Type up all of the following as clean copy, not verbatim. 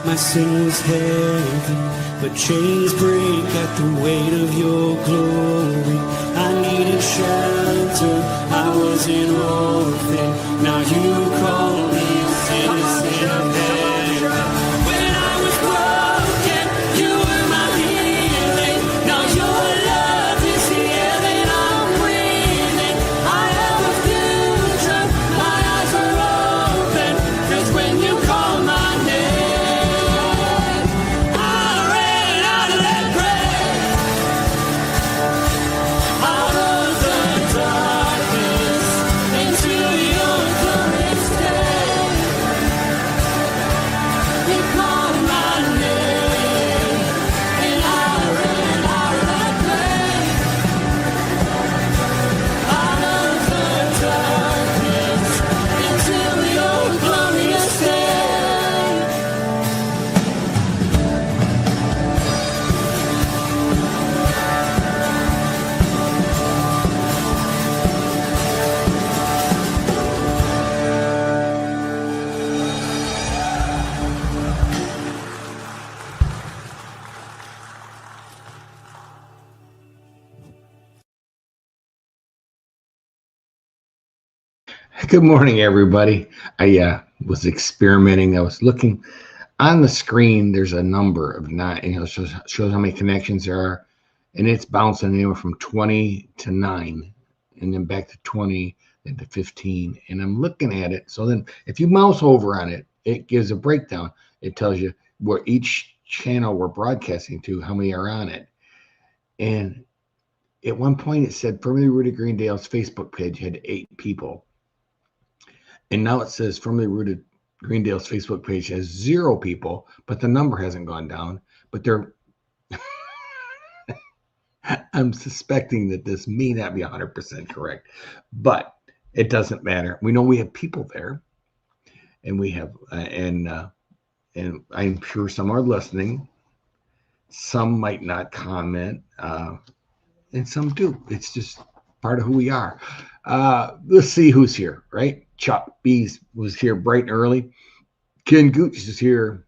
My sin was heavy, but chains break at the weight of your glory. I needed shelter, I was an orphan. Now you call me a citizen of heaven. When I was broken, you were my healing. Now your love is the air that I'm breathing. I have a future, my eyes are open. 'Cause when you call my name, I ran out of that grave, out of the darkness, into your glorious day. You called my name, and I ran out of that grave, out of the darkness, into your glorious day. Good morning, everybody. I was experimenting. I was looking on the screen. There's a number of nine. Shows how many connections there are, and it's bouncing anywhere from 20 to 9, and then back to 20, then to 15. And I'm looking at it. So then, if you mouse over on it, it gives a breakdown. It tells you where each channel we're broadcasting to, how many are on it. And at one point, it said Firmly Rooted Greendale's Facebook page had 8 people. And now it says Firmly Rooted Greendale's Facebook page has 0 people, but the number hasn't gone down. But they're, I'm suspecting that this may not be 100% correct, but it doesn't matter. We know we have people there, and we have, and I'm sure some are listening. Some might not comment, and some do. It's just part of who we are. Let's see who's here, right? Chuck Bees was here bright and early. Ken Gooch is here.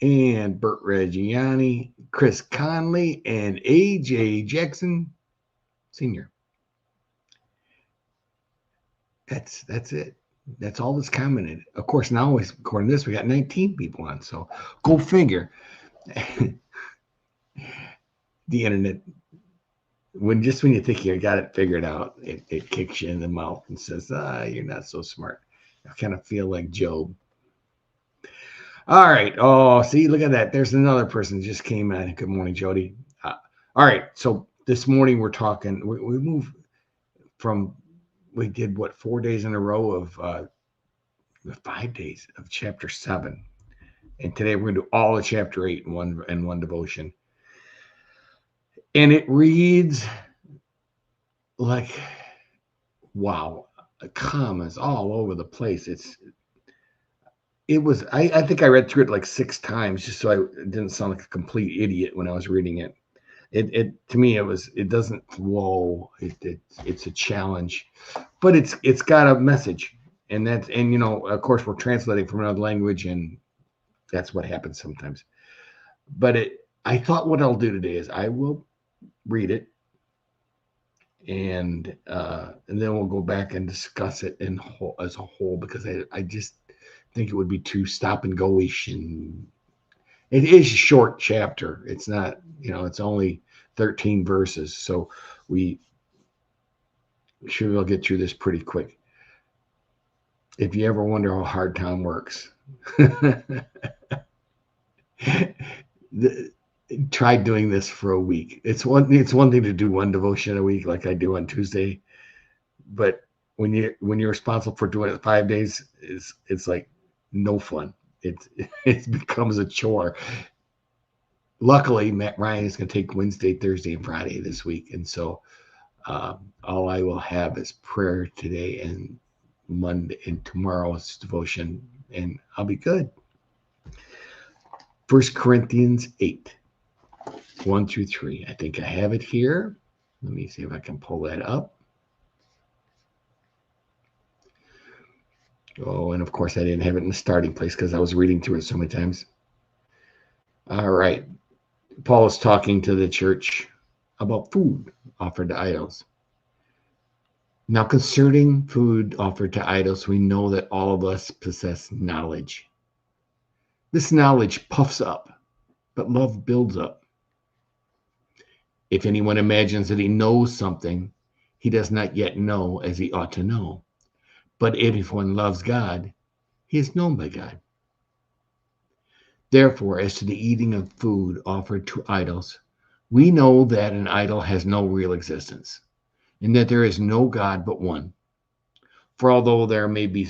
And Bert Reggiani, Chris Conley, and AJ Jackson Sr. That's it. That's all that's commented. Of course, now, according to this, we got 19 people on. So go figure. The internet, when you think you got it figured out, it kicks you in the mouth and says, you're not so smart. I kind of feel like Job. All right. Oh, see, look at that. There's another person just came in. Good morning, Jody. All right. So this morning we're talking, we moved from, we did 4 days in a row of 5 days of chapter 7. And today we're going to do all of chapter 8 in one devotion. And it reads like, wow, commas all over the place. I think I read through it like 6 times just so I didn't sound like a complete idiot when I was reading it. To me, it doesn't flow. It's a challenge, but it's got a message, and of course we're translating from another language, and that's what happens sometimes. But I thought what I'll do today is I will read it, and then we'll go back and discuss it as a whole, because I just think it would be too stop and go-ish, and it is a short chapter. It's not, it's only 13 verses, so we'll get through this pretty quick. If you ever wonder how hard Tom works, try doing this for a week. It's one thing to do one devotion a week like I do on Tuesday, but when you're responsible for doing it 5 days, it's like no fun. It becomes a chore. Luckily, Matt Ryan is going to take Wednesday, Thursday, and Friday this week, and so all I will have is prayer today and Monday and tomorrow's devotion, and I'll be good. 1 Corinthians 8, 1 through 3. I think I have it here. Let me see if I can pull that up. Oh, and of course I didn't have it in the starting place because I was reading through it so many times. All right. Paul is talking to the church about food offered to idols. Now, concerning food offered to idols, we know that all of us possess knowledge. This knowledge puffs up, but love builds up. If anyone imagines that he knows something, he does not yet know as he ought to know. But if one loves God, he is known by God. Therefore, as to the eating of food offered to idols, we know that an idol has no real existence, and that there is no God but one. For although there may be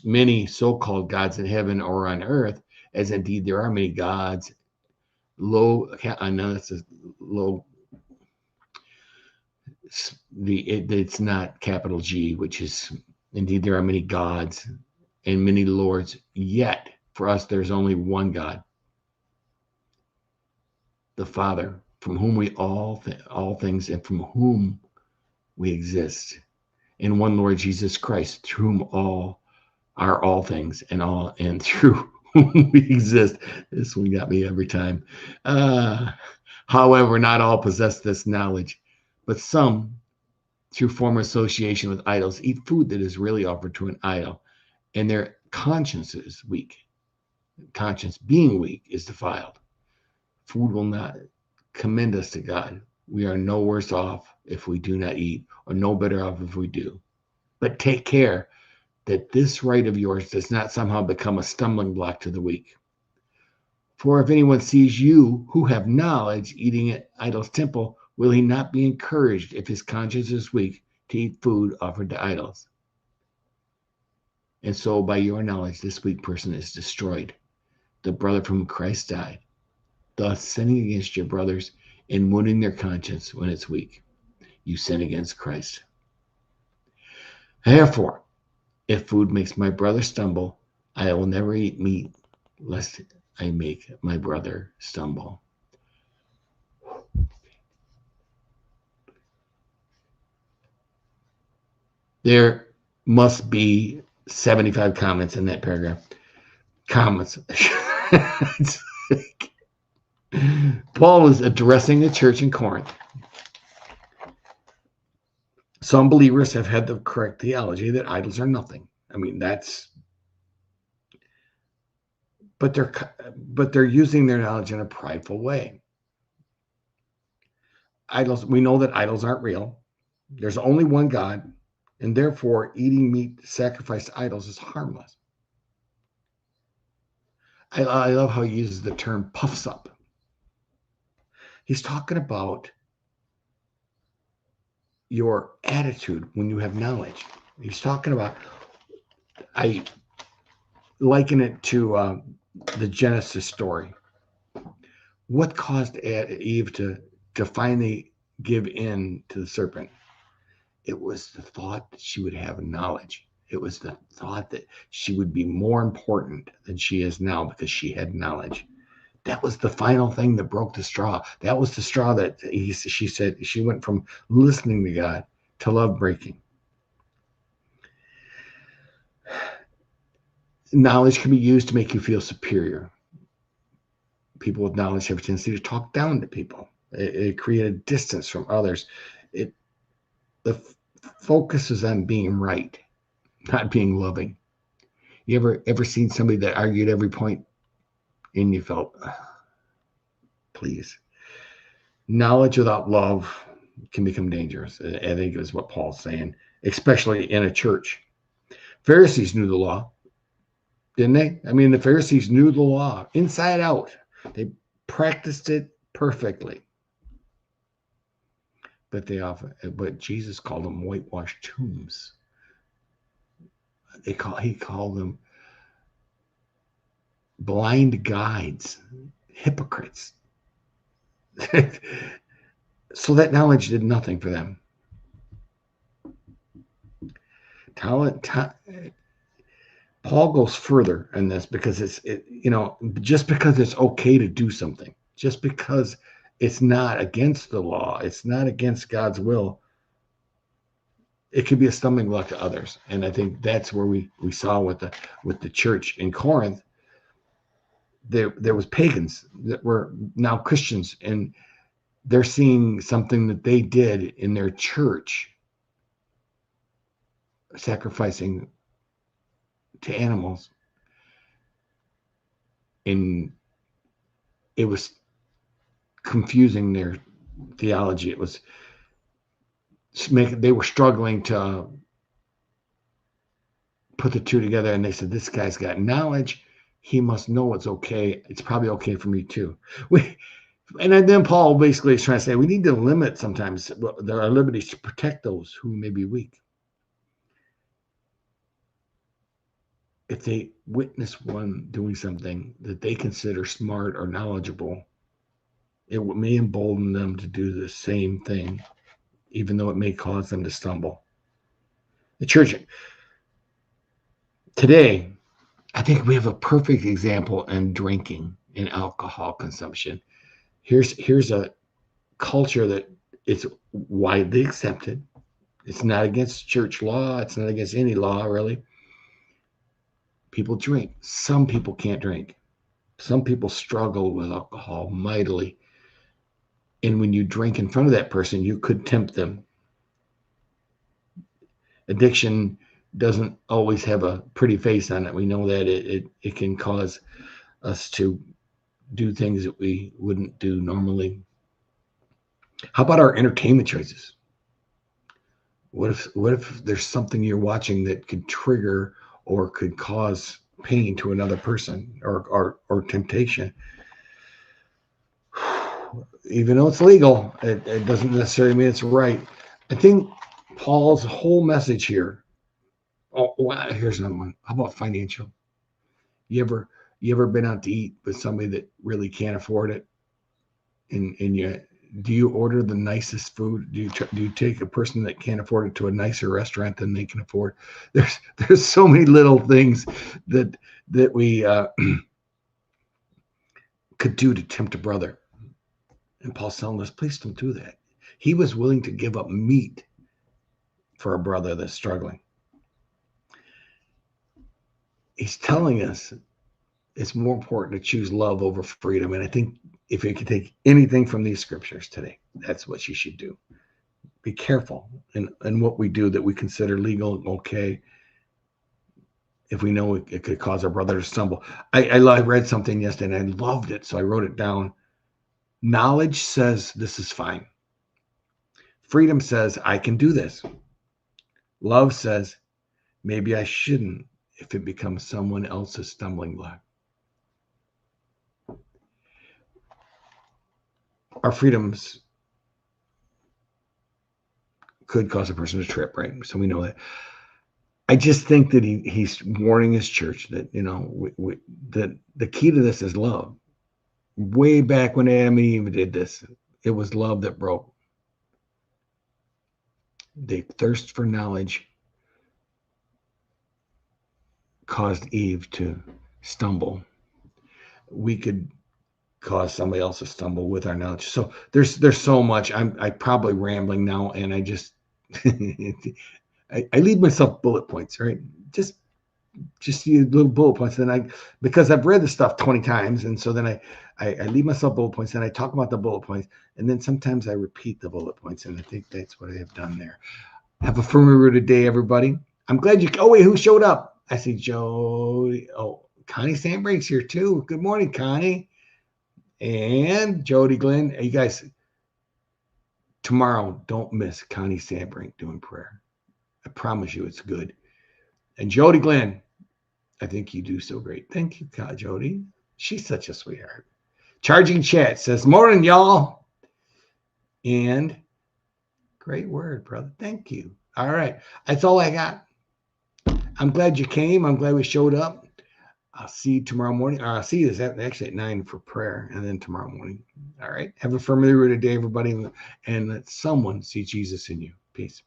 many so-called gods in heaven or on earth, as indeed there are many gods, I know this is low. It's not capital G, which is indeed there are many gods and many lords. Yet for us, there's only one God, the Father, from whom we all things and from whom we exist, and one Lord Jesus Christ, through whom all things and through whom we exist. This one got me every time. However, not all possess this knowledge, but some, through former association with idols, eat food that is really offered to an idol, and their conscience is weak. Conscience being weak is defiled. Food will not commend us to God. We are no worse off if we do not eat, or no better off if we do. But take care that this right of yours does not somehow become a stumbling block to the weak. For if anyone sees you who have knowledge eating at idol's temple, will he not be encouraged if his conscience is weak to eat food offered to idols? And so by your knowledge, this weak person is destroyed, the brother from whom Christ died, thus sinning against your brothers and wounding their conscience when it's weak. You sin against Christ. Therefore, if food makes my brother stumble, I will never eat meat, lest I make my brother stumble. There must be 75 comments in that paragraph. Comments. Paul is addressing the church in Corinth. Some believers have had the correct theology that idols are nothing. I mean, but they're using their knowledge in a prideful way. Idols, we know that idols aren't real. There's only one God, and therefore eating meat sacrificed to idols is harmless. I love how he uses the term puffs up. He's talking about your attitude when you have knowledge. He's talking about, I liken it to the Genesis story. What caused Eve to finally give in to the serpent? It was the thought that she would have knowledge. It was the thought that she would be more important than she is now because she had knowledge. That was the final thing that broke the straw. That was the straw that she said she went from listening to God to love breaking. Knowledge can be used to make you feel superior. People with knowledge have a tendency to talk down to people. It created distance from others. The focus is on being right, not being loving. You ever seen somebody that argued every point and you felt, please? Knowledge without love can become dangerous. I think is what Paul's saying, especially in a church. Pharisees knew the law, didn't they? I mean, the Pharisees knew the law inside out. They practiced it perfectly. But Jesus called them whitewashed tombs. He called them blind guides, hypocrites. So that knowledge did nothing for them. Paul goes further in this because just because it's okay to do something, just because it's not against the law, it's not against God's will, it could be a stumbling block to others. And I think that's where we saw with the church in Corinth. there was pagans that were now Christians, and they're seeing something that they did in their church, sacrificing to animals, and it was confusing their theology. It was they were struggling to put the two together, and they said, this guy's got knowledge, he must know it's okay, it's probably okay for me too. And then Paul basically is trying to say we need to limit sometimes our liberties to protect those who may be weak. If they witness one doing something that they consider smart or knowledgeable, it may embolden them to do the same thing, even though it may cause them to stumble. The church today, I think we have a perfect example in drinking and alcohol consumption. Here's a culture that it's widely accepted. It's not against church law. It's not against any law, really. People drink. Some people can't drink. Some people struggle with alcohol mightily. And when you drink in front of that person, you could tempt them. Addiction doesn't always have a pretty face on it. We know that it can cause us to do things that we wouldn't do normally. How about our entertainment choices? What if there's something you're watching that could trigger or could cause pain to another person or temptation? Even though it's legal, it doesn't necessarily mean it's right. I think Paul's whole message here. Oh, well, here's another one. How about financial? You ever been out to eat with somebody that really can't afford it? And do you order the nicest food? Do you take a person that can't afford it to a nicer restaurant than they can afford? There's so many little things that we could do to tempt a brother. And Paul's telling us, please don't do that. He was willing to give up meat for a brother that's struggling. He's telling us it's more important to choose love over freedom. And I think if you can take anything from these scriptures today, that's what you should do. Be careful in what we do that we consider legal and okay, if we know it could cause our brother to stumble. I read something yesterday and I loved it, so I wrote it down. Knowledge says this is fine. Freedom says I can do this. Love says maybe I shouldn't if it becomes someone else's stumbling block. Our freedoms could cause a person to trip, right? So we know that. I just think that he's warning his church that, that the key to this is love. Way back when Adam and Eve did this, it was love that broke. The thirst for knowledge caused Eve to stumble. We could cause somebody else to stumble with our knowledge. So there's so much. I'm probably rambling now, and I just I leave myself bullet points, right? Just the little bullet points. Then because I've read the stuff 20 times, and so then I leave myself bullet points, and I talk about the bullet points, and then sometimes I repeat the bullet points, and I think that's what I have done there. Have a firmly rooted day, everybody. I'm glad you. Oh wait, who showed up? I see Jody. Oh, Connie Sandbrink's here too. Good morning, Connie. And Jody Glenn. Hey, you guys, tomorrow, don't miss Connie Sandbrink doing prayer. I promise you it's good. And Jody Glenn, I think you do so great. Thank you, Jody. She's such a sweetheart. Charging Chat says, morning, y'all. And great word, brother. Thank you. All right. That's all I got. I'm glad you came. I'm glad we showed up. I'll see you tomorrow morning. I'll see you actually at 9 for prayer, and then tomorrow morning. All right. Have a firmly rooted day, everybody, and let someone see Jesus in you. Peace.